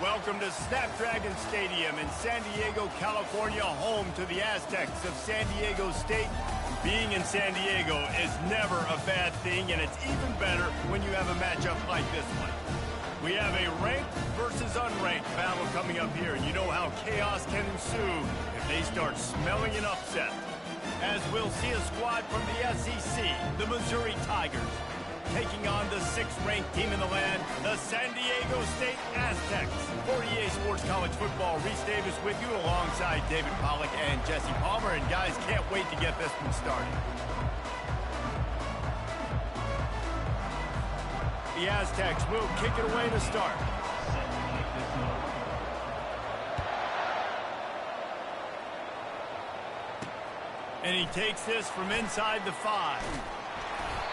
Welcome to Snapdragon Stadium in San Diego, California, home to the Aztecs of San Diego State. Being in San Diego is never a bad thing, and it's even better when you have a matchup like this one. We have a ranked versus unranked battle coming up here, and you know how chaos can ensue if they start smelling an upset. As we'll see a squad from the SEC, the Missouri Tigers, taking on the 6th-ranked team in the land, the San Diego State Aztecs. For EA Sports College Football, Reese Davis with you alongside David Pollack and Jesse Palmer. And guys, can't wait to get this one started. The Aztecs will kick it away to start. And he takes this from inside the 5.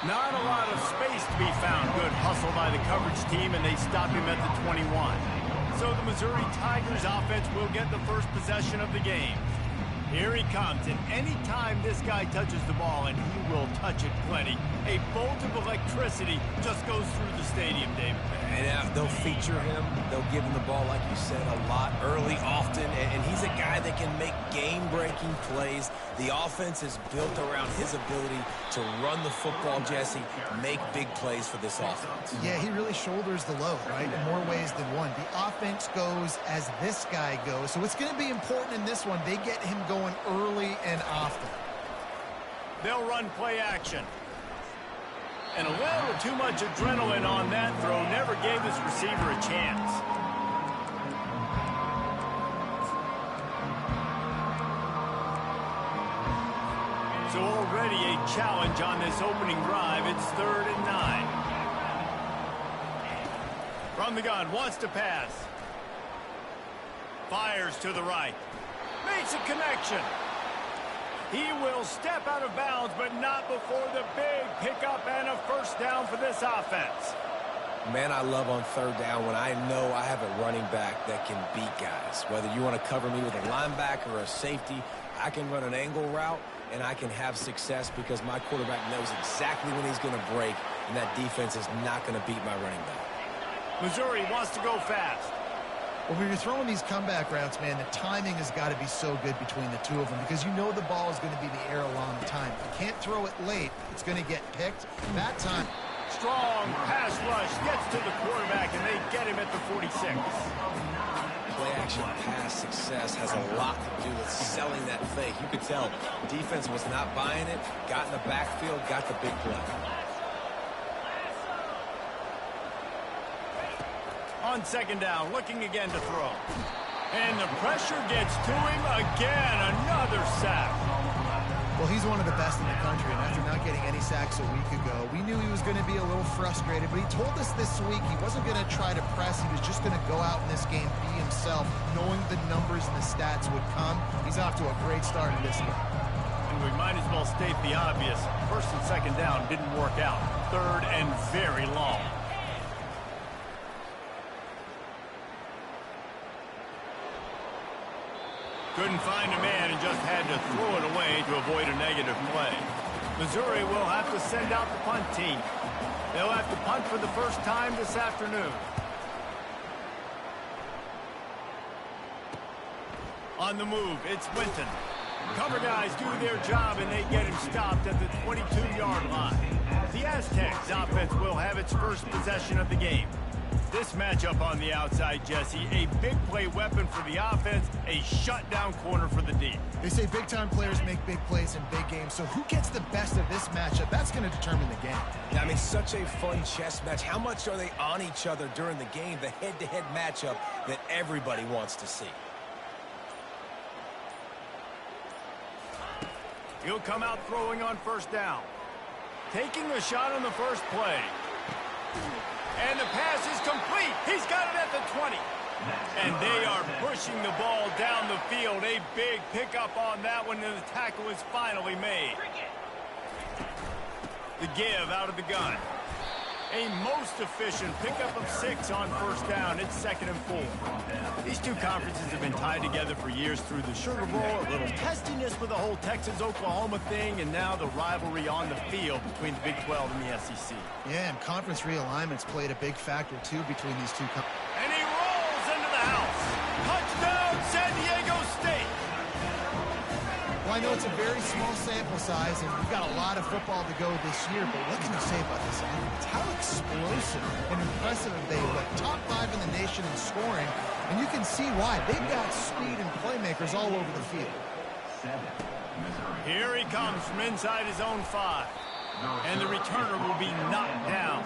Not a lot of space to be found. Good hustle by the coverage team, and they stop him at the 21. So the Missouri Tigers offense will get the first possession of the game. Here he comes, and any time this guy touches the ball, and he will touch it plenty, a bolt of electricity just goes through the stadium, David. And they'll feature him. They'll give him the ball, like you said, a lot, early, often. And he's a guy that can make game-breaking plays. The offense is built around his ability to run the football, Jesse, make big plays for this offense. Yeah, he really shoulders the load, right, in more ways than one. The offense goes as this guy goes. So it's going to be important in this one. They get him going early and often. They'll run play action. And a little too much adrenaline on that throw never gave his receiver a chance. So already a challenge on this opening drive. It's 3rd and 9. From the gun, wants to pass. Fires to the right. Makes a connection. He will step out of bounds, but not before the big pickup and a first down for this offense. Man, I love on 3rd down when I know I have a running back that can beat guys. Whether you want to cover me with a linebacker or a safety, I can run an angle route, and I can have success because my quarterback knows exactly when he's going to break, and that defense is not going to beat my running back. Missouri wants to go fast. Well, when you're throwing these comeback routes, man, the timing has got to be so good between the two of them because you know the ball is going to be in the air a long time. If you can't throw it late, it's going to get picked. That time. Strong pass rush gets to the quarterback, and they get him at the 46. Play-action pass success has a lot to do with selling that fake. You could tell defense was not buying it, got in the backfield, got the big play. On 2nd down, looking again to throw. And the pressure gets to him again. Another sack. Well, he's one of the best in the country, and after not getting any sacks a week ago, we knew he was going to be a little frustrated, but he told us this week he wasn't going to try to press. He was just going to go out in this game, be himself, knowing the numbers and the stats would come. He's off to a great start in this one. And we might as well state the obvious. 1st and 2nd down didn't work out. 3rd and very long. Couldn't find a man and just had to throw it away to avoid a negative play. Missouri will have to send out the punt team. They'll have to punt for the first time this afternoon. On the move, it's Winton. Cover guys do their job, and they get him stopped at the 22-yard line. The Aztecs offense will have its first possession of the game. This matchup on the outside, Jesse, a big play weapon for the offense, a shutdown corner for the D. They say big-time players make big plays in big games, so who gets the best of this matchup? That's going to determine the game. Yeah, I mean, such a fun chess match. How much are they on each other during the game, the head-to-head matchup that everybody wants to see? He'll come out throwing on 1st down. Taking the shot on the first play. And the pass is complete. He's got it at the 20. And they are pushing the ball down the field. A big pickup on that one, and the tackle is finally made. The give out of the gun. A most efficient pickup of 6 on 1st down. It's 2nd and 4. These two conferences have been tied together for years through the Sugar Bowl, a little testiness with the whole Texas-Oklahoma thing, and now the rivalry on the field between the Big 12 and the SEC. Yeah, and conference realignments played a big factor, too, between these two conferences. And he rolls into the I know it's a very small sample size, and we've got a lot of football to go this year, but what can you say about this offense? How explosive and impressive have they looked? Top 5 in the nation in scoring, and you can see why. They've got speed and playmakers all over the field. Here he comes from inside his own 5, and the returner will be knocked down.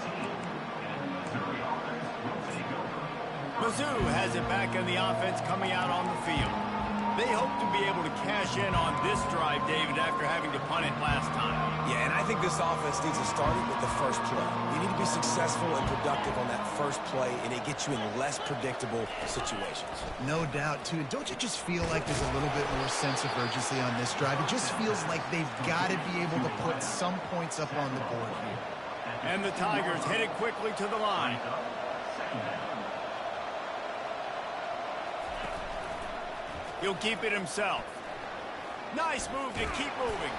Mizzou has it back in the offense coming out on the field. They hope to be able to cash in on this drive, David, after having to punt it last time. Yeah, and I think this offense needs to start it with the first play. You need to be successful and productive on that first play, and it gets you in less predictable situations. No doubt, too. Don't you just feel like there's a little bit more sense of urgency on this drive? It just feels like they've got to be able to put some points up on the board here. And the Tigers headed quickly to the line. He'll keep it himself. Nice move to keep moving.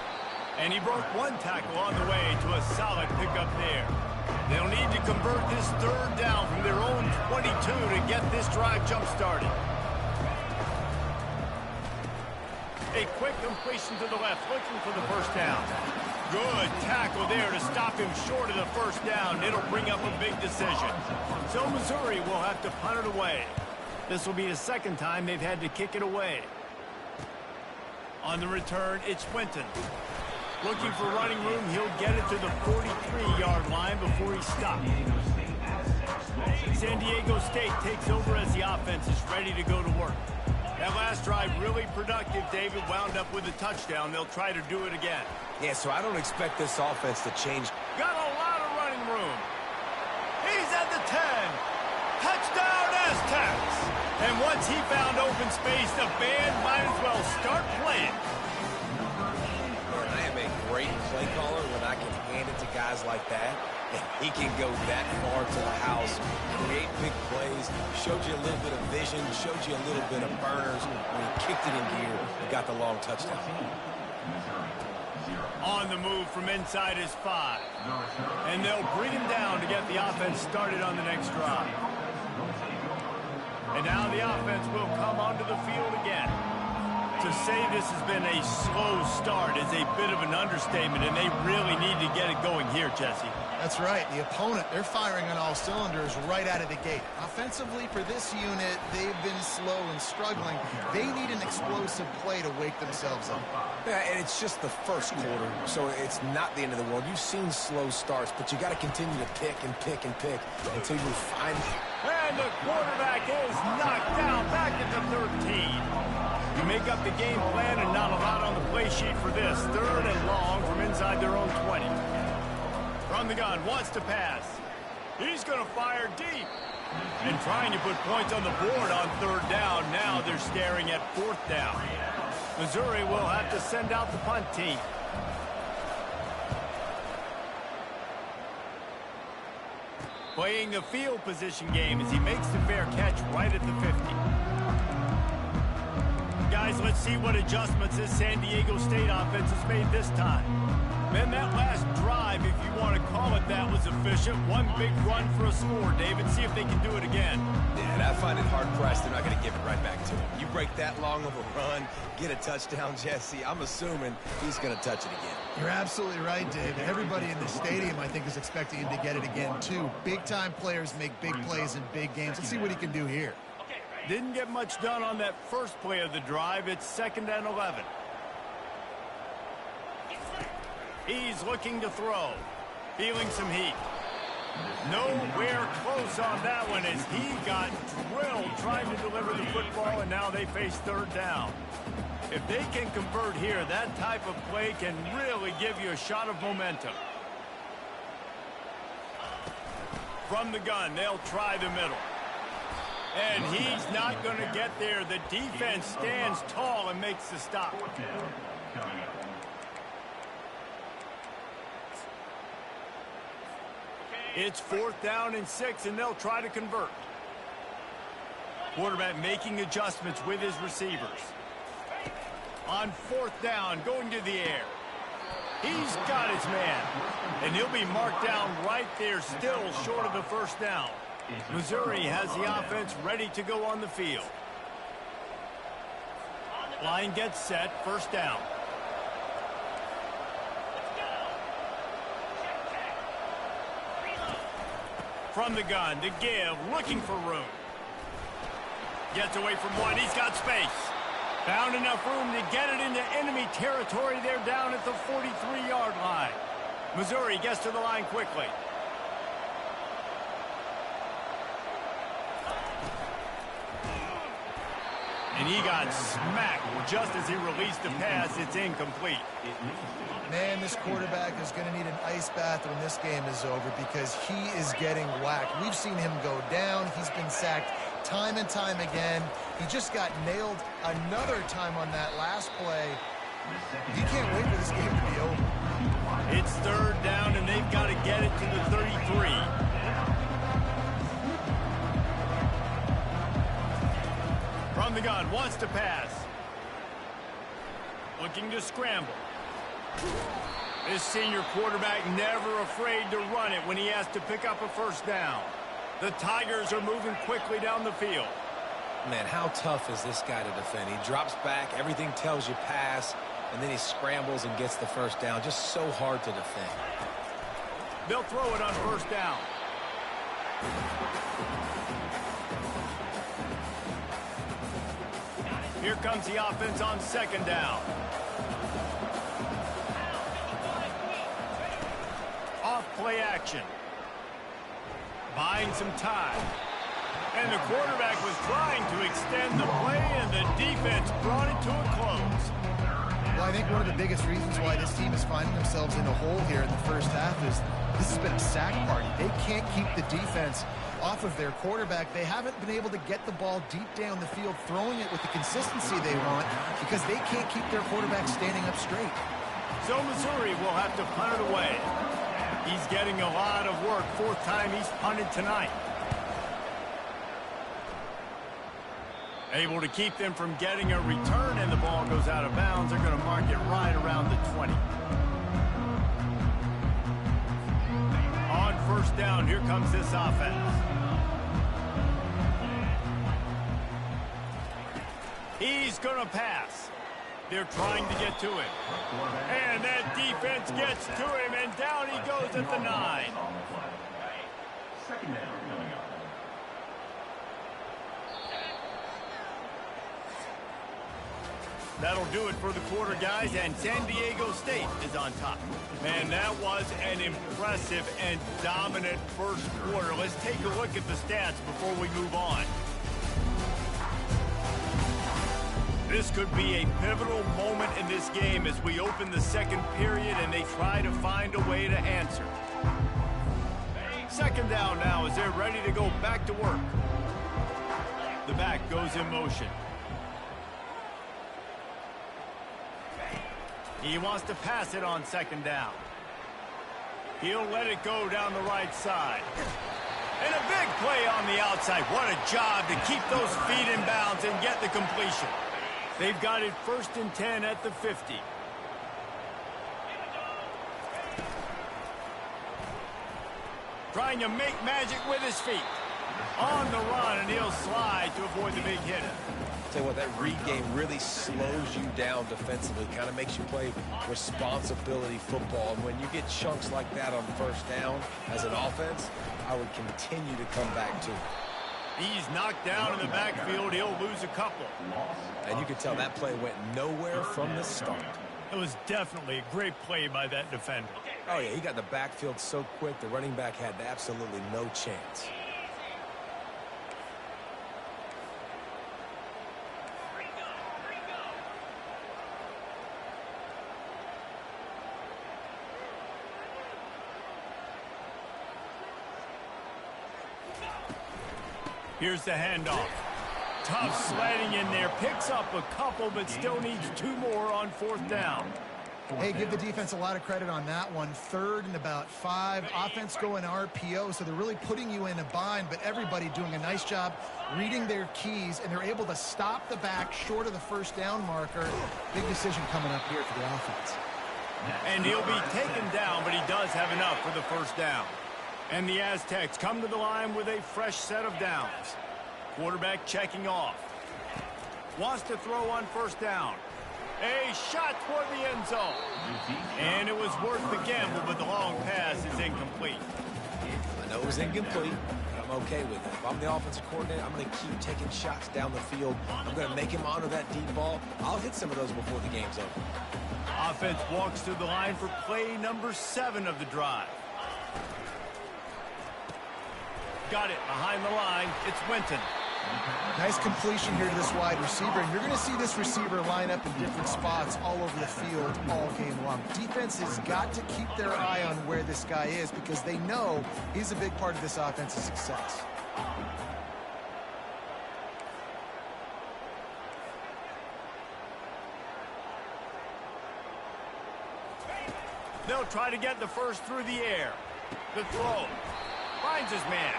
And he broke one tackle on the way to a solid pickup there. They'll need to convert this third down from their own 22 to get this drive jump-started. A quick completion to the left, looking for the first down. Good tackle there to stop him short of the first down. It'll bring up a big decision. So Missouri will have to punt it away. This will be the second time they've had to kick it away. On the return, it's Winton. Looking for running room, he'll get it to the 43-yard line before he stops. San Diego State takes over as the offense is ready to go to work. That last drive really productive. David wound up with a touchdown. They'll try to do it again. Yeah, so I don't expect this offense to change. Got a lot of running room. He's at the 10. Touchdown, Aztecs! And once he found open space, the band might as well start playing. I am a great play caller when I can hand it to guys like that, and he can go that far to the house, create big plays, showed you a little bit of vision, showed you a little bit of burners. When he kicked it in gear, he got the long touchdown. On the move from inside his 5. And they'll bring him down to get the offense started on the next drive. And now the offense will come onto the field again. To say this has been a slow start is a bit of an understatement, and they really need to get it going here, Jesse. That's right. The opponent, they're firing on all cylinders right out of the gate. Offensively, for this unit, they've been slow and struggling. They need an explosive play to wake themselves up. Yeah, and it's just the first quarter, so it's not the end of the world. You've seen slow starts, but you got to continue to pick and pick and pick until you find it. And the quarterback is knocked down back at the 13. You make up the game plan and not a lot on the play sheet for this. Third and long from inside their own 20. From the gun, wants to pass. He's going to fire deep. And trying to put points on the board on third down. Now they're staring at fourth down. Missouri will have to send out the punt team. Playing the field position game as he makes the fair catch right at the 50. Guys, let's see what adjustments this San Diego State offense has made this time. Man, that last drive, if you want to call it that, was efficient. One big run for a score. David, see if they can do it again. Yeah, and I find it hard-pressed they're not going to give it right back to him. You break that long of a run, get a touchdown, Jesse, I'm assuming he's going to touch it again. You're absolutely right, Dave. Everybody in the stadium, I think, is expecting him to get it again, too. Big-time players make big plays in big games. Let's see what he can do here. Didn't get much done on that first play of the drive. It's 2nd and 11. He's looking to throw. Feeling some heat. Nowhere close on that one as he got drilled trying to deliver the football, and now they face third down. If they can convert here, that type of play can really give you a shot of momentum. From the gun, they'll try the middle. And he's not going to get there. The defense stands tall and makes the stop. It's 4th down and 6, and they'll try to convert. Quarterback making adjustments with his receivers. On 4th down, going to the air. He's got his man. And he'll be marked down right there, still short of the first down. Missouri has the offense ready to go on the field. Line gets set, first down. From the gun to give, looking for room. Gets away from one, he's got space. Found enough room to get it into enemy territory. They're down at the 43-yard line. Missouri gets to the line quickly. And he got smacked just as he released the pass. It's incomplete. Man, this quarterback is going to need an ice bath when this game is over because he is getting whacked. We've seen him go down. He's been sacked time and time again. He just got nailed another time on that last play. He can't wait for this game to be over. It's third down, and they've got to get it to the 33. From the gun, wants to pass. Looking to scramble. This senior quarterback never afraid to run it when he has to pick up a first down. The Tigers are moving quickly down the field. Man, how tough is this guy to defend? He drops back, everything tells you pass, and then he scrambles and gets the first down. Just so hard to defend. They'll throw it on first down. Here comes the offense on second down. Off play action. Buying some time. And the quarterback was trying to extend the play, and the defense brought it to a close. Well, I think one of the biggest reasons why this team is finding themselves in a hole here in the first half is this has been a sack party. They can't keep the defense off of their quarterback. They haven't been able to get the ball deep down the field, throwing it with the consistency they want because they can't keep their quarterback standing up straight. So Missouri will have to punt it away. He's getting a lot of work. Fourth time he's punted tonight. Able to keep them from getting a return, and the ball goes out of bounds. They're going to mark it right around the 20. On first down, here comes this offense. He's going to pass. They're trying to get to him. And that defense gets to him, and down he goes at the 9. Second down coming up. That'll do it for the quarter, guys, and San Diego State is on top. Man, that was an impressive and dominant first quarter. Let's take a look at the stats before we move on. This could be a pivotal moment in this game as we open the second period and they try to find a way to answer. Second down now as they're ready to go back to work. The back goes in motion. He wants to pass it on second down. He'll let it go down the right side. And a big play on the outside. What a job to keep those feet in bounds and get the completion. They've got it first and 10 at the 50. Trying to make magic with his feet. On the run, and he'll slide to avoid the big hit. Tell you what, that read game really slows you down defensively, kind of makes you play responsibility football. And when you get chunks like that on first down as an offense, I would continue to come back to it. He's knocked down in the backfield. He'll lose a couple. And you can tell that play went nowhere from the start. It was definitely a great play by that defender. Oh, yeah, he got in the backfield so quick, the running back had absolutely no chance. Here's the handoff. Tough sledding in there. Picks up a couple, but still needs 2 more on fourth down. Hey, give the defense a lot of credit on that one. Third and about 5. Offense going RPO, so they're really putting you in a bind, but everybody doing a nice job reading their keys, and they're able to stop the back short of the first down marker. Big decision coming up here for the offense. And he'll be taken down, but he does have enough for the first down. And the Aztecs come to the line with a fresh set of downs. Quarterback checking off. Wants to throw on first down. A shot toward the end zone. And it was worth the gamble, but the long pass is incomplete. I know it was incomplete, but I'm okay with it. If I'm the offensive coordinator, I'm going to keep taking shots down the field. I'm going to make him honor that deep ball. I'll hit some of those before the game's over. Offense walks to the line for play number 7 of the drive. Got it behind the line. It's Winton. Nice completion here to this wide receiver, and you're going to see this receiver line up in different spots all over the field all game long. Defense has got to keep their eye on where this guy is because they know he's a big part of this offense's success. They'll try to get the first through the air. The throw. Finds his man.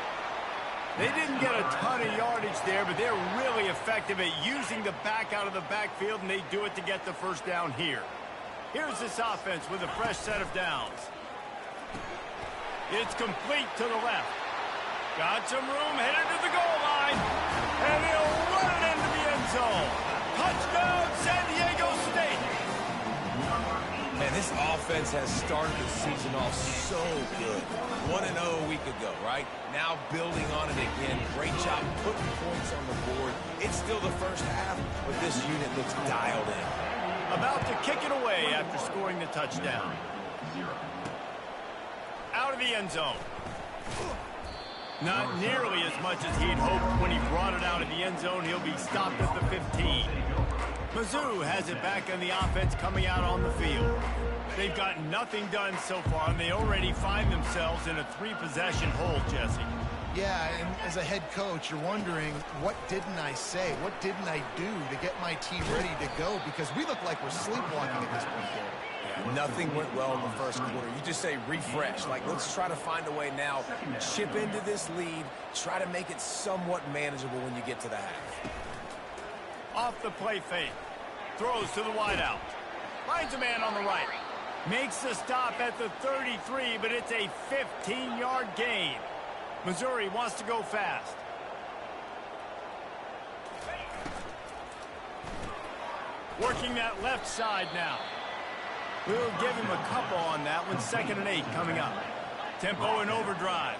They didn't get a ton of yardage there, but they're really effective at using the back out of the backfield, and they do it to get the first down here. Here's this offense with a fresh set of downs. It's complete to the left. Got some room, headed to the goal line, and he'll run it into the end zone. Touchdown, San Diego State. Man, this offense has started the season off so good. 1-0 a week ago, right? Now building on it again. Great job putting points on the board. It's still the first half, but this unit looks dialed in. About to kick it away after scoring the touchdown. Out of the end zone. Not nearly as much as he'd hoped when he brought it out of the end zone. He'll be stopped at the 15. Mizzou has it back on the offense coming out on the field. They've got nothing done so far, and they already find themselves in a 3-possession hole, Jesse. Yeah, and as a head coach, you're wondering, what didn't I say? What didn't I do to get my team ready to go? Because we look like we're sleepwalking at this point, David. Yeah, nothing went well in the first quarter. You just say refresh. Like, let's try to find a way now. Chip into this lead. Try to make it somewhat manageable when you get to the half. Off the play fake. Throws to the wideout. Finds a man on the right. Makes the stop at the 33, but it's a 15-yard gain. Missouri wants to go fast. Working that left side now. We'll give him a couple on that one. 2nd and 8 coming up. Tempo and overdrive.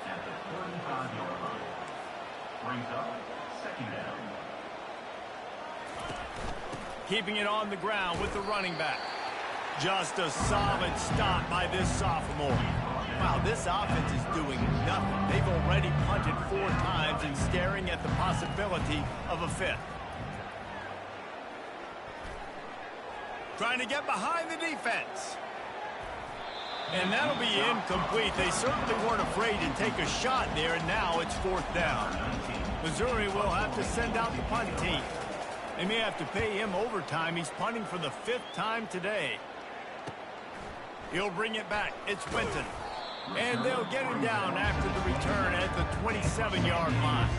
Keeping it on the ground with the running back. Just a solid stop by this sophomore. Wow, this offense is doing nothing. They've already punted 4 times and staring at the possibility of a 5th. Trying to get behind the defense. And that'll be incomplete. They certainly weren't afraid to take a shot there, and now it's 4th down. Missouri will have to send out the punt team. They may have to pay him overtime. He's punting for the 5th time today. He'll bring it back. It's Winton. And they'll get him down after the return at the 27-yard line.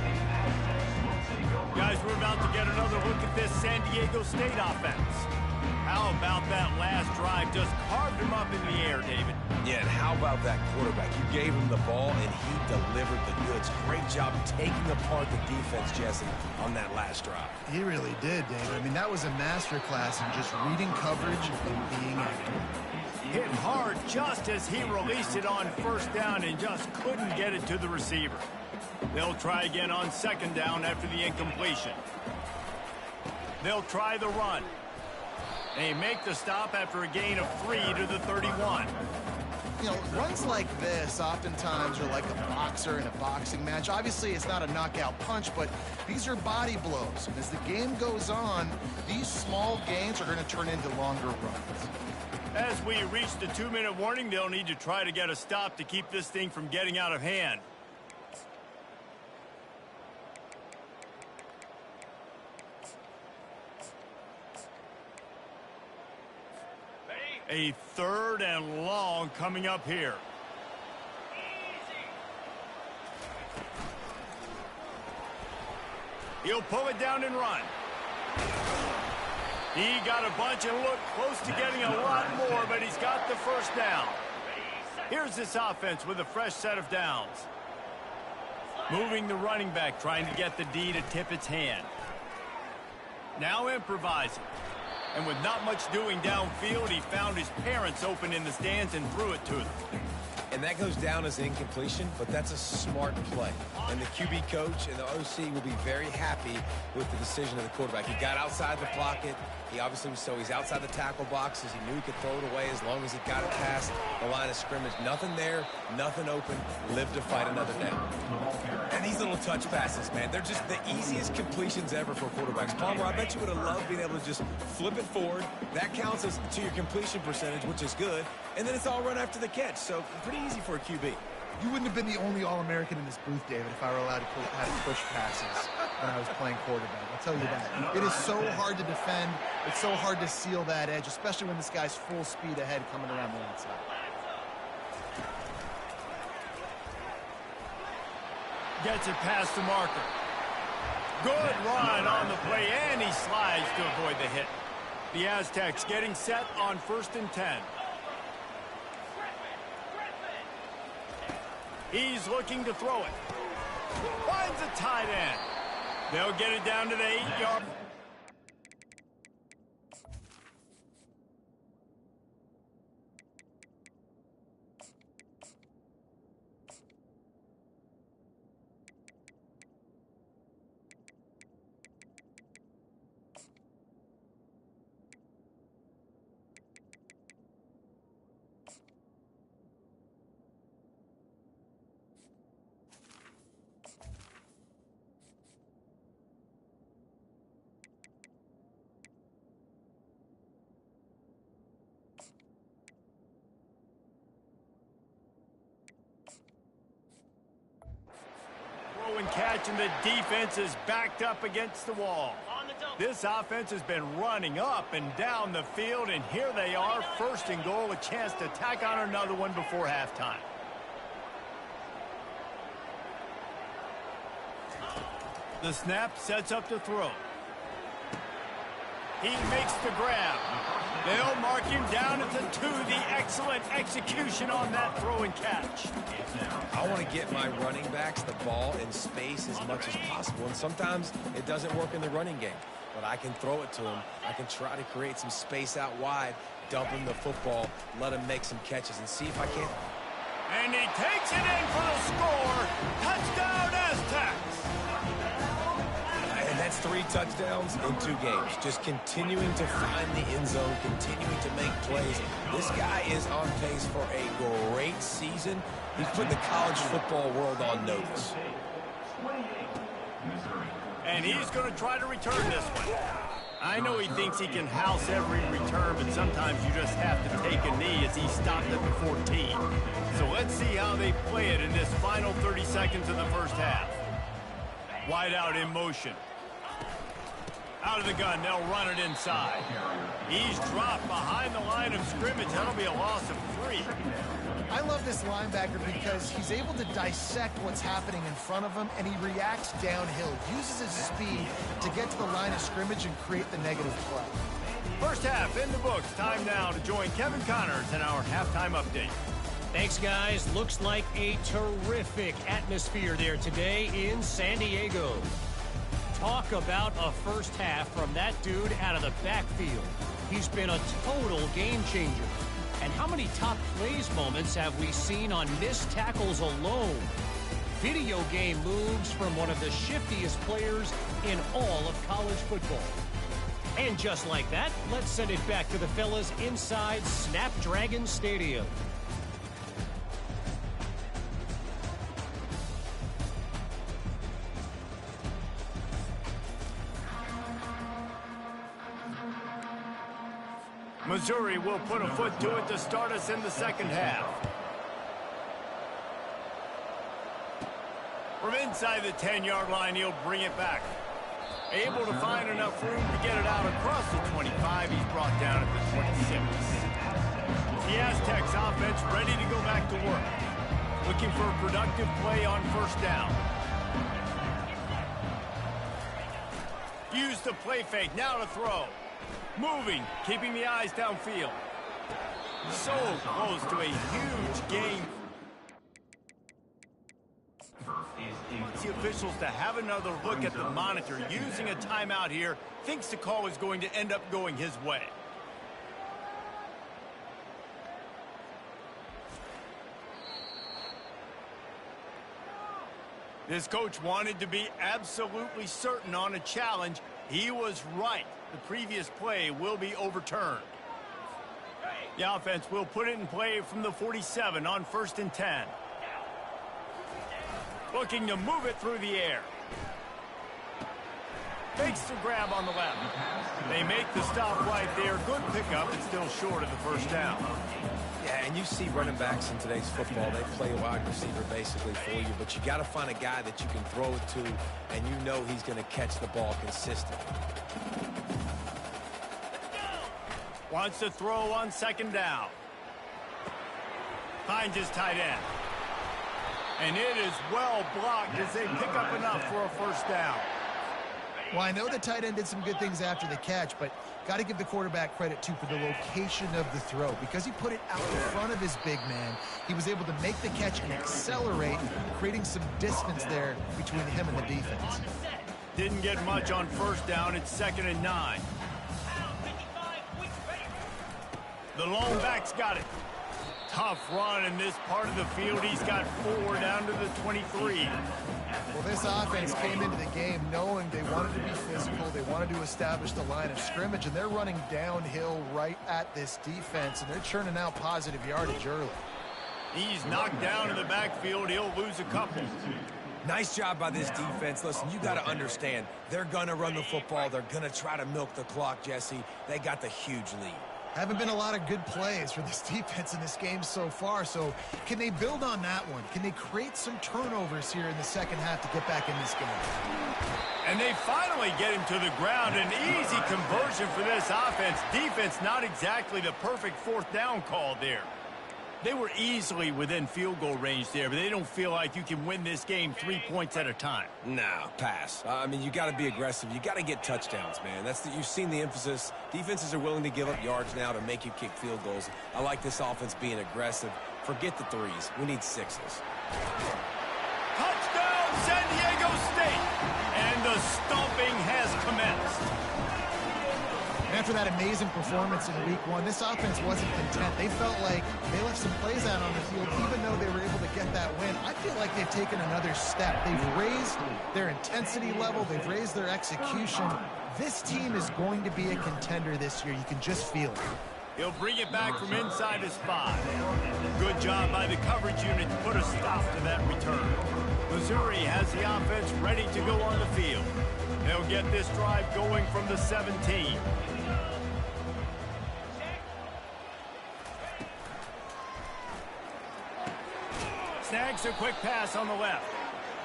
Guys, we're about to get another look at this San Diego State offense. How about that last drive? Just carved him up in the air, David. Yeah, and how about that quarterback? You gave him the ball, and he delivered the goods. Great job taking apart the defense, Jesse, on that last drive. He really did, David. I mean, that was a masterclass in just reading coverage and being accurate. Hit hard just as he released it on 1st down and just couldn't get it to the receiver. They'll try again on 2nd down after the incompletion. They'll try the run. They make the stop after a gain of 3 to the 31. You know, runs like this oftentimes are like a boxer in a boxing match. Obviously, it's not a knockout punch, but these are body blows. And as the game goes on, these small gains are going to turn into longer runs. As we reach the 2-minute warning, they'll need to try to get a stop to keep this thing from getting out of hand. A 3rd and long coming up here. He'll pull it down and run. He got a bunch and looked close to getting a lot more, but he's got the 1st down. Here's this offense with a fresh set of downs. Moving the running back, trying to get the D to tip its hand. Now improvising. And with not much doing downfield, he found his parents open in the stands and threw it to them. And that goes down as an incompletion, but that's a smart play. And the QB coach and the OC will be very happy with the decision of the quarterback. He got outside the pocket. He obviously was he's outside the tackle boxes. He knew he could throw it away as long as he got it past the line of scrimmage. Nothing there, nothing open. Live to fight another down. And these little touch passes, man, they're just the easiest completions ever for quarterbacks. Palmer, I bet you would have loved being able to just flip it forward. That counts as to your completion percentage, which is good. And then it's all run after the catch. So pretty easy for a QB. You wouldn't have been the only All-American in this booth, David, if I were allowed to have push passes when I was playing quarterback. I'll tell you that. It is so hard to defend. It's so hard to seal that edge, especially when this guy's full speed ahead coming around the outside. Gets it past the marker. Good run on the play, and he slides to avoid the hit. The Aztecs getting set on 1st and 10. He's looking to throw it. Finds a tight end. They'll get it down to the 8-yard. And catch, and the defense is backed up against the wall. This offense has been running up and down the field, and here they are, 1st and goal, a chance to tack on another one before halftime. The snap sets up to throw. He makes the grab. They'll mark him down at the 2. The excellent execution on that throw and catch. I want to get my running backs the ball in space as much as possible, and sometimes it doesn't work in the running game. But I can throw it to him. I can try to create some space out wide, dump him the football, let him make some catches, and see if I can. And he takes it in for the score. Touchdown, Aztecs! And that's 3 touchdowns in 2 games. Just continuing to find the end zone, continuing to make plays. This guy is on pace for a great season. He's put the college football world on notice. And he's going to try to return this one. I know he thinks he can house every return, but sometimes you just have to take a knee as he stopped at the 14. So let's see how they play it in this final 30 seconds of the first half. Wide out in motion. Out of the gun, they'll run it inside. He's dropped behind the line of scrimmage. That'll be a loss of 3. I love this linebacker because he's able to dissect what's happening in front of him, and he reacts downhill, uses his speed to get to the line of scrimmage and create the negative play. First half in the books. Time now to join Kevin Connors in our halftime update. Thanks, guys. Looks like a terrific atmosphere there today in San Diego. Talk about a first half from that dude out of the backfield. He's been a total game changer. And how many top plays moments have we seen on missed tackles alone? Video game moves from one of the shiftiest players in all of college football. And just like that, let's send it back to the fellas inside Snapdragon Stadium. Missouri will put a foot to it to start us in the second half. From inside the 10-yard line, he'll bring it back. Able to find enough room to get it out across the 25. He's brought down at the 26. The Aztecs offense ready to go back to work. Looking for a productive play on first down. Use the play fake, now to throw. Moving, keeping the eyes downfield. So close to a huge gain. Wants the officials to have another look at the monitor. Using a timeout here, thinks the call is going to end up going his way. This coach wanted to be absolutely certain on a challenge. He was right. The previous play will be overturned. The offense will put it in play from the 47 on 1st and 10. Looking to move it through the air. Makes the grab on the left. They make the stop right there. Good pickup, but still short of the first down. Yeah, and you see running backs in today's football, they play wide receiver basically for you, but you got to find a guy that you can throw it to, and you know he's going to catch the ball consistently. Wants to throw on 2nd down. Finds his tight end. And it is well blocked as they pick up enough for a first down. Well, I know the tight end did some good things after the catch, but got to give the quarterback credit, too, for the location of the throw. Because he put it out in front of his big man, he was able to make the catch and accelerate, creating some distance there between him and the defense. Didn't get much on 1st down. It's 2nd and 9. The lone back's got it. Tough run in this part of the field. He's got 4 down to the 23. Well, this offense came into the game knowing they wanted to be physical, they wanted to establish the line of scrimmage, and they're running downhill right at this defense, and they're churning out positive yardage early. He's knocked down in the backfield. He'll lose a couple. Nice job by this defense. Listen, you got to understand, they're going to run the football. They're going to try to milk the clock, Jesse. They got the huge lead. Haven't been a lot of good plays for this defense in this game so far, so can they build on that one? Can they create some turnovers here in the second half to get back in this game? And they finally get him to the ground. An easy conversion for this offense. Defense, not exactly the perfect 4th down call there. They were easily within field goal range there, but they don't feel like you can win this game 3 points at a time. No, pass. I mean, you got to be aggressive. You got to get touchdowns, man. You've seen the emphasis. Defenses are willing to give up yards now to make you kick field goals. I like this offense being aggressive. Forget the 3s. We need 6s. Touchdown, San Diego State! And the stomping has commenced. After that amazing performance in Week 1, this offense wasn't content. They felt like they left some plays out on the field, even though they were able to get that win. I feel like they've taken another step. They've raised their intensity level. They've raised their execution. This team is going to be a contender this year. You can just feel it. He'll bring it back from inside his 5. Good job by the coverage unit to put a stop to that return. Missouri has the offense ready to go on the field. They'll get this drive going from the 17. Snags a quick pass on the left.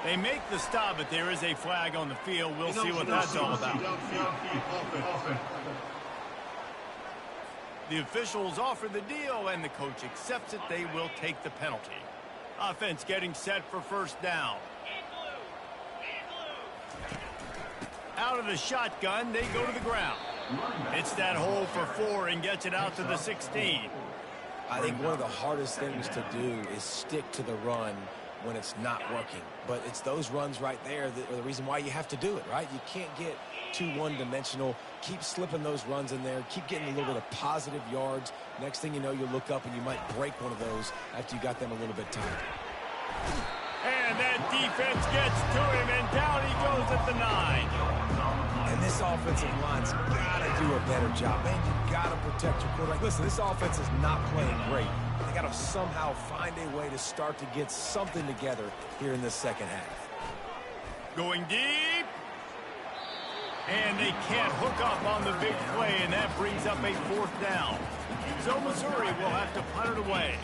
They make the stop, but there is a flag on the field. We'll see what that's all about. The officials offer the deal, and the coach accepts it. They will take the penalty. Offense getting set for 1st down. Out of the shotgun, they go to the ground. It's that hole for 4 and gets it out to the 16. I think one of the hardest things to do is stick to the run when it's not working. But it's those runs right there that are the reason why you have to do it, right? You can't get too one-dimensional. Keep slipping those runs in there. Keep getting a little bit of positive yards. Next thing you know, you look up and you might break one of those after you got them a little bit tired. And that defense gets to him, and down he goes at the 9. And this offensive line's got to do a better job. Man, you got to protect your quarterback. Listen, this offense is not playing great. They got to somehow find a way to start to get something together here in this second half. Going deep. And they can't hook up on the big play, and that brings up a 4th down. So Missouri will have to punt it away.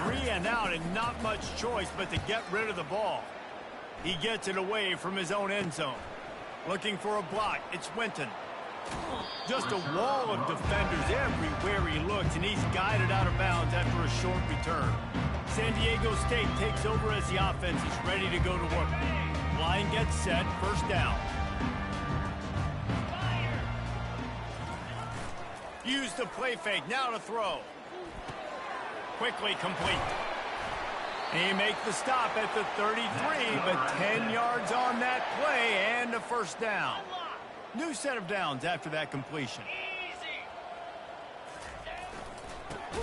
3 and out, and not much choice but to get rid of the ball. He gets it away from his own end zone. Looking for a block. It's Winton. Just a wall of defenders everywhere he looks, and he's guided out of bounds after a short return. San Diego State takes over as the offense is ready to go to work. Line gets set. 1st down. Use the play fake. Now to throw. Quickly complete. He makes the stop at the 33, but 10 yards on that play and a 1st down. New set of downs after that completion.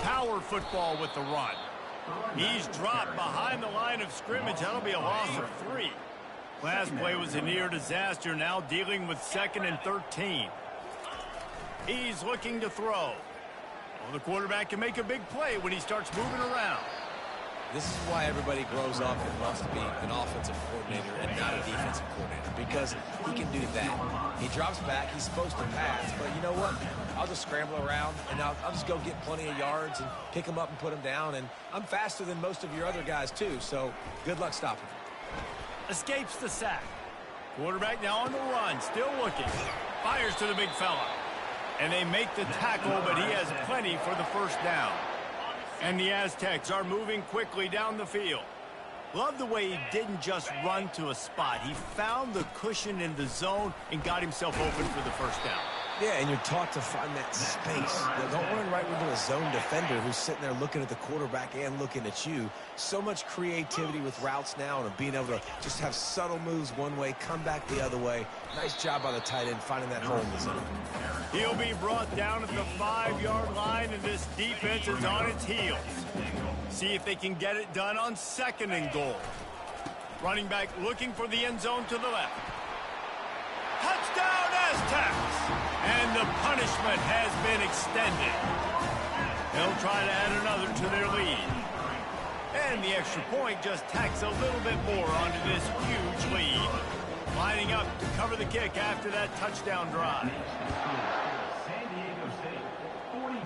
Power football with the run. He's dropped behind the line of scrimmage. That'll be a loss of 3. Last play was a near disaster, now dealing with 2nd and 13. He's looking to throw. Well, the quarterback can make a big play when he starts moving around. This is why everybody grows up and wants to be an offensive coordinator and not a defensive coordinator, because he can do that. He drops back, he's supposed to pass, but you know what? I'll just scramble around, and I'll just go get plenty of yards and pick them up and put them down, and I'm faster than most of your other guys, too, so good luck stopping him. Escapes the sack. Quarterback now on the run, still looking. Fires to the big fella. And they make the tackle, but he has plenty for the first down. And the Aztecs are moving quickly down the field. Love the way he didn't just run to a spot. He found the cushion in the zone and got himself open for the first down. Yeah, and you're taught to find that space. Don't run right into a zone defender who's sitting there looking at the quarterback and looking at you. So much creativity with routes now and being able to just have subtle moves one way, come back the other way. Nice job by the tight end finding that hole in the zone. He'll be brought down at the 5-yard line, and this defense is on its heels. See if they can get it done on 2nd and goal. Running back looking for the end zone to the left. Touchdown, Aztecs! And the punishment has been extended. They'll try to add another to their lead. And the extra point just tacks a little bit more onto this huge lead. Lining up to cover the kick after that touchdown drive. San Diego State, 42,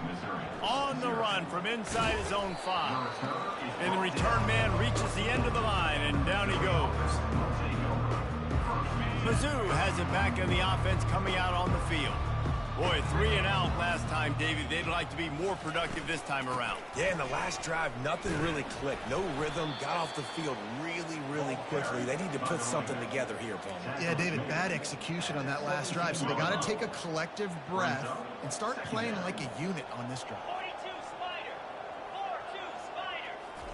Missouri. On the run from inside his own 5. And the return man reaches the end of the line, and down he goes. Mizzou has it back in the offense coming out on the field. Boy, 3 and out last time, Davey. They'd like to be more productive this time around. Yeah, in the last drive, nothing really clicked. No rhythm, got off the field really quickly. They need to put something together here, Paul. Yeah, David, bad execution on that last drive, so they got to take a collective breath and start playing like a unit on this drive. 42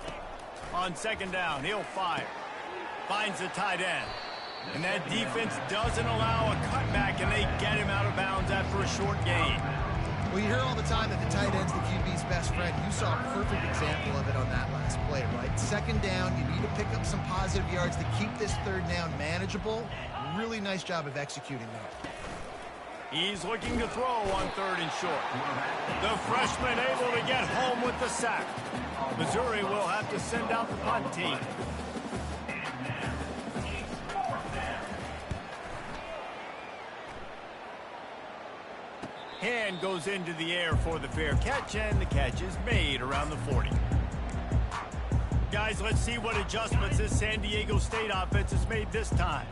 Spider. On 2nd down, he'll fire. Finds the tight end. And that defense doesn't allow a cutback, and they get him out of bounds after a short gain. Well, you hear all the time that the tight end's the QB's best friend. You saw a perfect example of it on that last play, right? 2nd down, you need to pick up some positive yards to keep this 3rd down manageable. Really nice job of executing that. He's looking to throw on 3rd and short. The freshman able to get home with the sack. Missouri will have to send out the punt team. Hand goes into the air for the fair catch, and the catch is made around the 40. Guys, let's see what adjustments this San Diego State offense has made this time.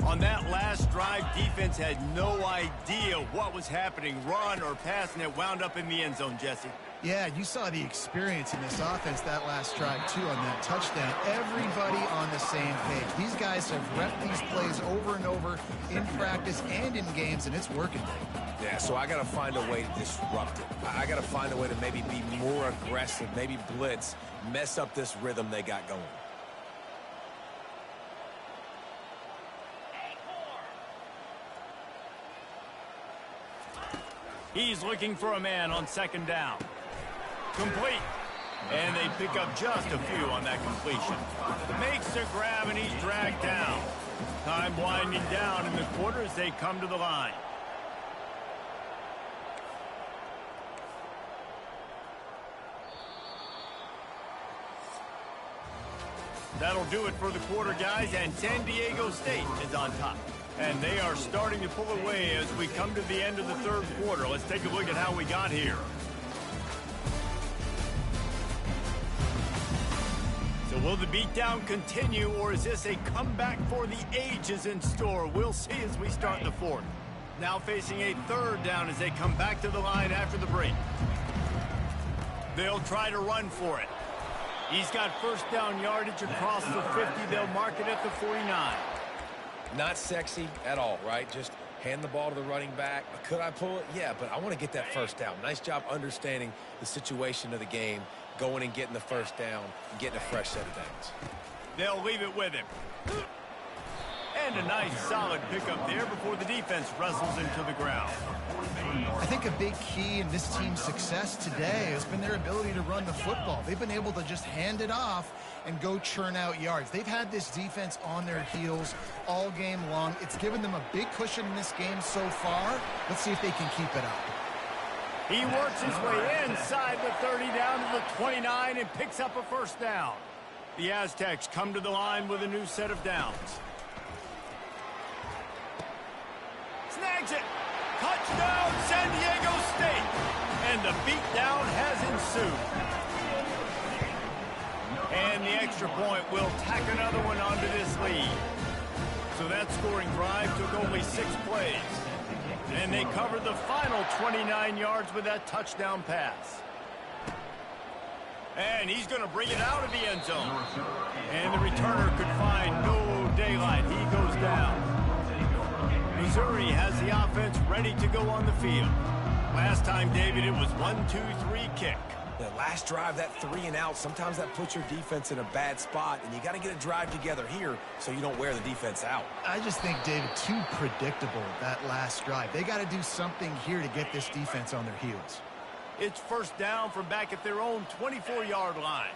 On that last drive, defense had no idea what was happening, run or pass, and it wound up in the end zone, Jesse. Yeah, you saw the experience in this offense that last drive, too, on that touchdown. Everybody on the same page. These guys have repped these plays over and over in practice and in games, and it's working. Yeah, so I got to find a way to disrupt it. I got to find a way to maybe be more aggressive, maybe blitz, mess up this rhythm they got going. He's looking for a man on 2nd down. Complete. And they pick up just a few on that completion. Makes the grab, and he's dragged down. Time winding down in the quarter as they come to the line. That'll do it for the quarter, guys, and San Diego State is on top. And they are starting to pull away as we come to the end of the 3rd quarter. Let's take a look at how we got here. So will the beatdown continue, or is this a comeback for the ages in store? We'll see as we start the 4th. Now facing a 3rd down as they come back to the line after the break. They'll try to run for it. He's got 1st down yardage across the 50. They'll mark it at the 49. Not sexy at all, right? Just hand the ball to the running back. Could I pull it? Yeah, but I want to get that 1st down. Nice job understanding the situation of the game, going and getting the 1st down, and getting a fresh set of downs. They'll leave it with him. And a nice solid pickup there before the defense wrestles him to the ground. I think a big key in this team's success today has been their ability to run the football. They've been able to just hand it off and go churn out yards. They've had this defense on their heels all game long. It's given them a big cushion in this game so far. Let's see if they can keep it up. He works his way inside the 30 down to the 29 and picks up a first down. The Aztecs come to the line with a new set of downs. Snags it. Touchdown, San Diego State. And the beatdown has ensued. And the extra point will tack another one onto this lead. So that scoring drive took only 6 plays. And they covered the final 29 yards with that touchdown pass. And he's going to bring it out of the end zone. And the returner could find no daylight. He goes down. Missouri has the offense ready to go on the field. Last time, David, it was 1-2-3 kick. The last drive, that 3 and out, sometimes that puts your defense in a bad spot, and you got to get a drive together here so you don't wear the defense out. I just think, David, too predictable, that last drive. They got to do something here to get this defense on their heels. It's first down from back at their own 24-yard line.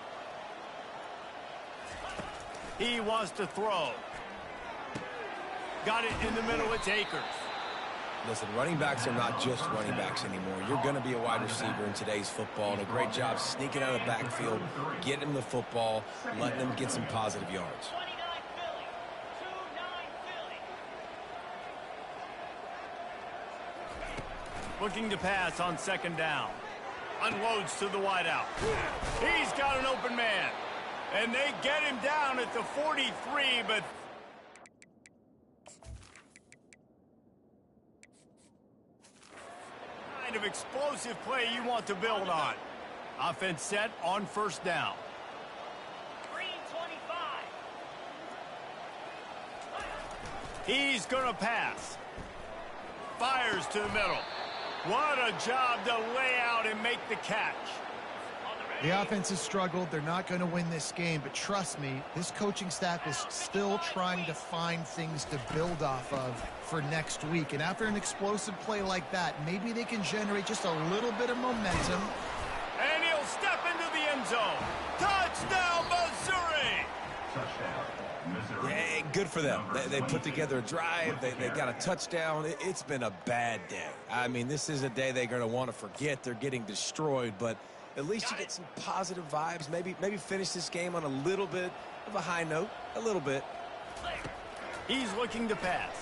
He wants to throw. Got it in the middle. It's Akers. Listen, running backs are not just running backs anymore. You're going to be a wide receiver in today's football, and a great job sneaking out of the backfield, getting him the football, letting him get some positive yards. Looking to pass on second down. Unloads to the wideout. He's got an open man. And they get him down at the 43, but kind of explosive play you want to build on. Offense set on first down. Green 25. He's going to pass. Fires to the middle. What a job to lay out and make the catch. The offense has struggled. They're not going to win this game, but trust me, this coaching staff is still trying to find things to build off of for next week. And after an explosive play like that, maybe they can generate just a little bit of momentum. And he'll step into the end zone. Touchdown, Missouri! Yeah, good for them. They put together a drive. They got a touchdown. It's been a bad day. I mean, this is a day they're going to want to forget. They're getting destroyed, but at least you get some positive vibes. Maybe finish this game on a little bit of a high note. A little bit. He's looking to pass.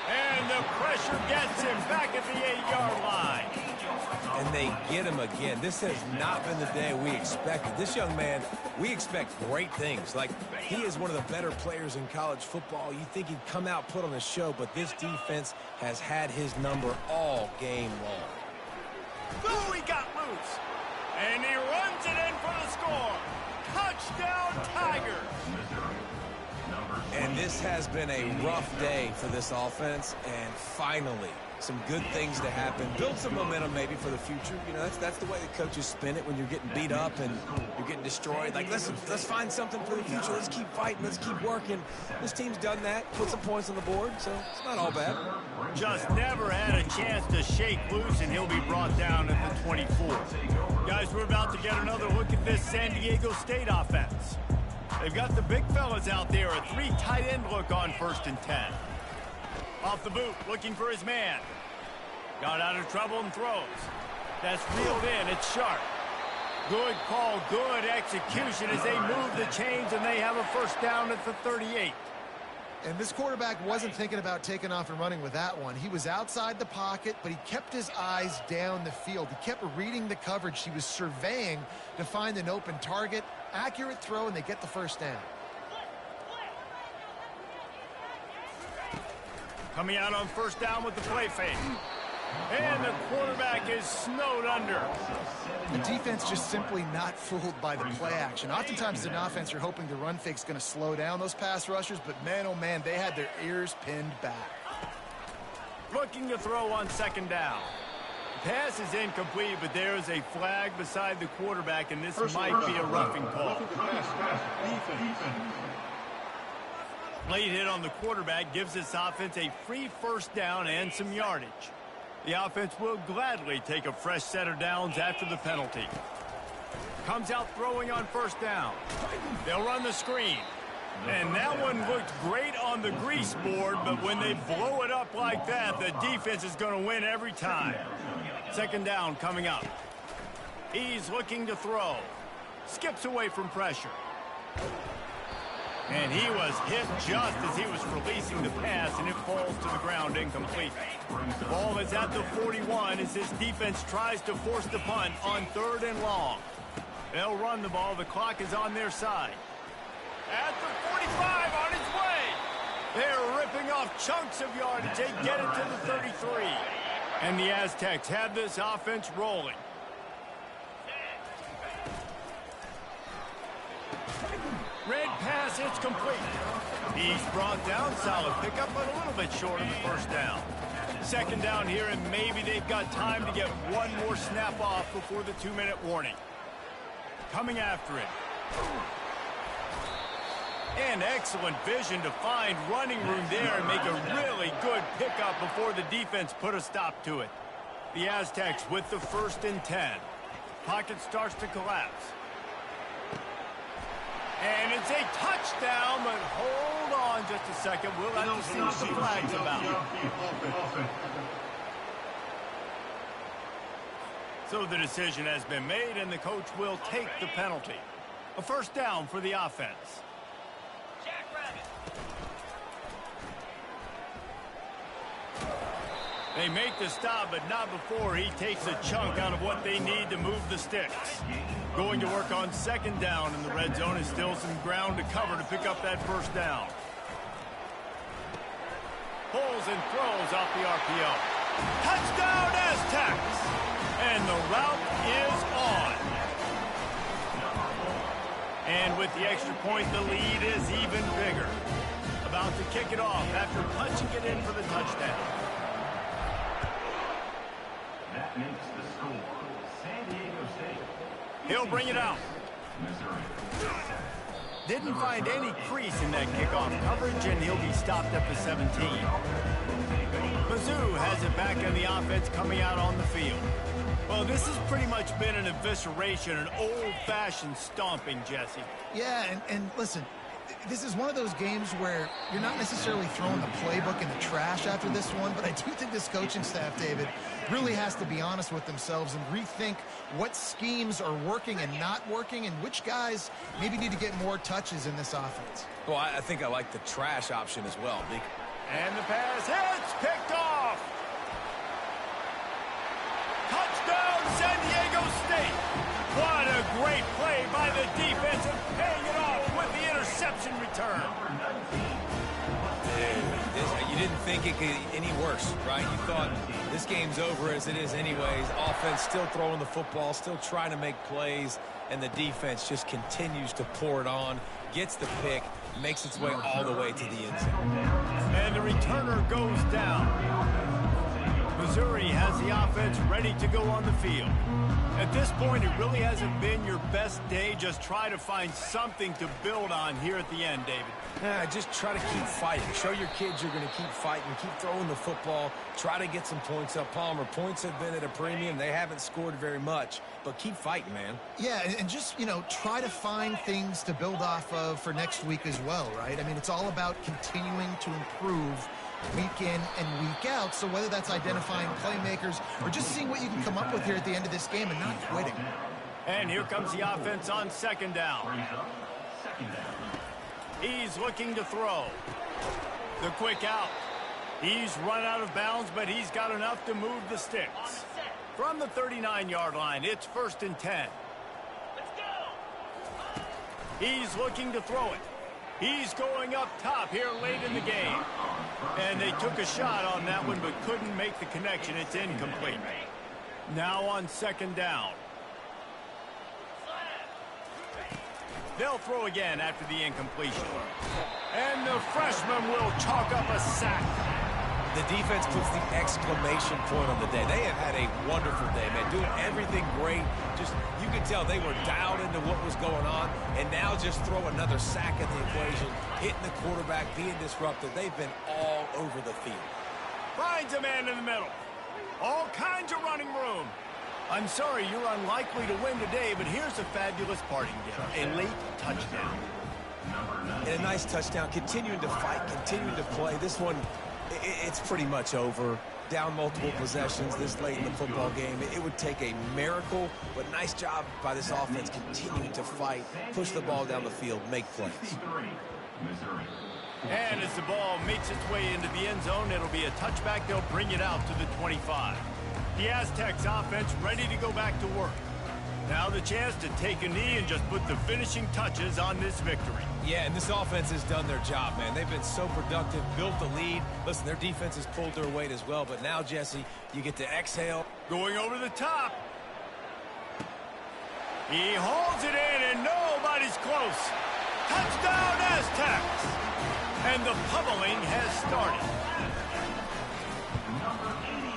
And the pressure gets him back at the 8-yard line. And they get him again. This has not been the day we expected. This young man, we expect great things. Like, he is one of the better players in college football. You think he'd come out, put on a show, but this defense has had his number all game long. Oh, he got loose. And he runs it in for the score. Touchdown, Tigers. And this has been a rough day for this offense, and finally, some good things to happen. Build some momentum maybe for the future. You know, that's the way the coaches spin it when you're getting beat up and you're getting destroyed. Like, listen, let's find something for the future. Let's keep fighting. Let's keep working. This team's done that, put some points on the board, so it's not all bad. Just never had a chance to shake loose, and he'll be brought down at the 24. Guys, we're about to get another look at this San Diego State offense. They've got the big fellas out there, a 3 tight end look on 1st and 10. Off the boot, looking for his man. Got out of trouble and throws. That's reeled in, it's sharp. Good call, good execution as they move the chains, and they have a first down at the 38. And this quarterback wasn't thinking about taking off and running with that one. He was outside the pocket, but he kept his eyes down the field. He kept reading the coverage. He was surveying to find an open target. Accurate throw, and they get the first down. Coming out on first down with the play fake. And the quarterback is snowed under. The defense just simply not fooled by the play action. Oftentimes, as an offense, you're hoping the run fake's going to slow down those pass rushers, but man, oh man, they had their ears pinned back. Looking to throw on second down. Pass is incomplete, but there is a flag beside the quarterback, and this might be a roughing call. Late hit on the quarterback gives this offense a free first down and some yardage. The offense will gladly take a fresh set of downs after the penalty. Comes out throwing on first down. They'll run the screen. And that one looked great on the grease board, but when they blow it up like that, the defense is going to win every time. Second down coming up. He's looking to throw. Skips away from pressure. And he was hit just as he was releasing the pass, and it falls to the ground incomplete. The ball is at the 41 as his defense tries to force the punt on 3rd and long. They'll run the ball. The clock is on their side. At the 45, on its way. They're ripping off chunks of yardage. They get it to the 33. And the Aztecs have this offense rolling. Red pass, it's complete. He's brought down, solid pickup, but a little bit short of the first down. Second down here, and maybe they've got time to get one more snap off before the 2-minute warning. Coming after it. And excellent vision to find running room there and make a really good pickup before the defense put a stop to it. The Aztecs with the 1st and 10. Pocket starts to collapse. And it's a touchdown, but hold on just a second. We'll have to see what the flag's about. So the decision has been made, and the coach will take the penalty. A first down for the offense. They make the stop, but not before he takes a chunk out of what they need to move the sticks. Going to work on second down in the red zone is still some ground to cover to pick up that first down. Pulls and throws off the RPO. Touchdown Aztecs! And the route is on. And with the extra point, the lead is even bigger. About to kick it off after punching it in for the touchdown. That makes the score San Diego State. He'll bring it out. Didn't find any crease in that kickoff coverage, and he'll be stopped at the 17. Mizzou has it back on the offense coming out on the field. Well, this has pretty much been an evisceration, an old-fashioned stomping, Jesse. Yeah, and listen, this is one of those games where you're not necessarily throwing the playbook in the trash after this one, but I do think this coaching staff, David, really has to be honest with themselves and rethink what schemes are working and not working and which guys maybe need to get more touches in this offense. Well, I think I like the trash option as well. And the pass hits, picked off. Touchdown, San Diego State. What a great play by the defense and paying it off with the interception return. You didn't think it could get any worse, right? You thought this game's over as it is anyways. Offense still throwing the football, still trying to make plays, and the defense just continues to pour it on, gets the pick, makes its way all the way to the end zone. And the returner goes down. Missouri has the offense ready to go on the field. At this point, it really hasn't been your best day. Just try to find something to build on here at the end, David. Just try to keep fighting. Show your kids you're going to keep fighting, keep throwing the football, try to get some points up. Palmer, points have been at a premium. They haven't scored very much, but keep fighting, man. Yeah, and just, try to find things to build off of for next week as well, right? I mean, it's all about continuing to improve week in and week out. So whether that's identifying playmakers or just seeing what you can come up with here at the end of this game and not quitting. And here comes the offense on second down. He's looking to throw. The quick out. He's run out of bounds, but he's got enough to move the sticks. From the 39-yard line, it's 1st and 10. He's looking to throw it. He's going up top here late in the game. And they took a shot on that one, but couldn't make the connection. It's incomplete. Now on second down. They'll throw again after the incompletion. And the freshman will chalk up a sack. The defense puts the exclamation point on the day. They have had a wonderful day, man, doing everything great. Just, you could tell they were dialed into what was going on, and now just throw another sack at the equation, hitting the quarterback, being disruptive. They've been all over the field. Finds a man in the middle. All kinds of running room. I'm sorry you're unlikely to win today, but here's a fabulous parting gift. A late touchdown. And a nice touchdown. Continuing to fight, continuing to play. This one, it's pretty much over. Down multiple possessions this late in the football game. It would take a miracle, but nice job by this offense continuing to fight, push the ball down the field, make plays. And as the ball makes its way into the end zone, it'll be a touchback. They'll bring it out to the 25. The Aztecs offense ready to go back to work. Now the chance to take a knee and just put the finishing touches on this victory. Yeah, and this offense has done their job, man. They've been so productive, built the lead. Listen, their defense has pulled their weight as well, but now, Jesse, you get to exhale. Going over the top. He holds it in, and nobody's close. Touchdown, Aztecs! And the pummeling has started.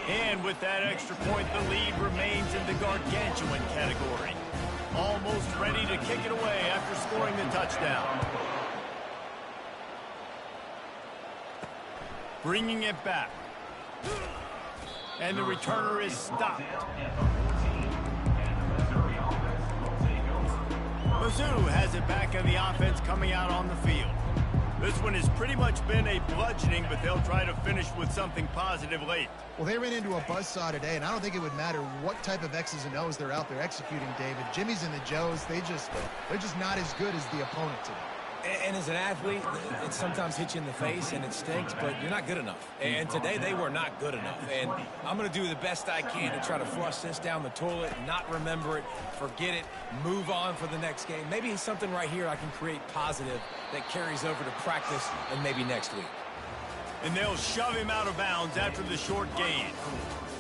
And with that extra point, the lead remains in the gargantuan category. Almost ready to kick it away after scoring the touchdown. Bringing it back. And the returner is stopped. Mizzou has it back in the offense coming out on the field. This one has pretty much been a bludgeoning, but they'll try to finish with something positive late. Well, they ran into a buzzsaw today, and I don't think it would matter what type of X's and O's they're out there executing, David. Jimmy's and the Joes, they're just not as good as the opponent today. And as an athlete, it sometimes hits you in the face and it stinks, but you're not good enough. And today they were not good enough. And I'm going to do the best I can to try to flush this down the toilet, not remember it, forget it, move on for the next game. Maybe something right here I can create positive that carries over to practice and maybe next week. And they'll shove him out of bounds after the short gain.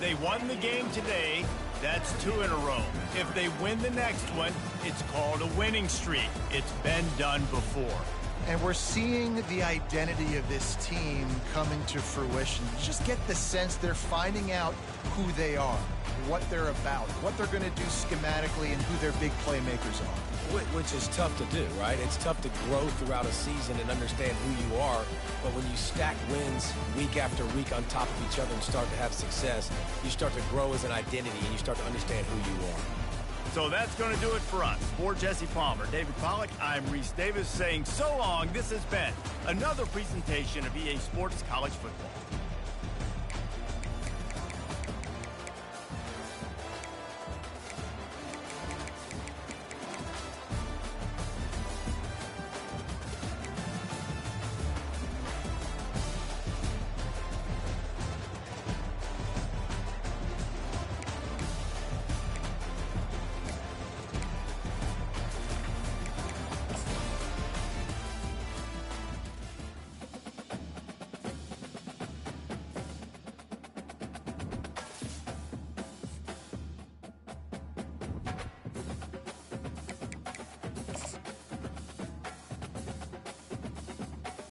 They won the game today. That's 2 in a row. If they win the next one, it's called a winning streak. It's been done before. And we're seeing the identity of this team coming to fruition. You just get the sense they're finding out who they are, what they're about, what they're going to do schematically, and who their big playmakers are. Which is tough to do, right? It's tough to grow throughout a season and understand who you are. But when you stack wins week after week on top of each other and start to have success, you start to grow as an identity and you start to understand who you are. So that's going to do it for us. For Jesse Palmer, David Pollack, I'm Reese Davis saying so long. This has been another presentation of EA Sports College Football.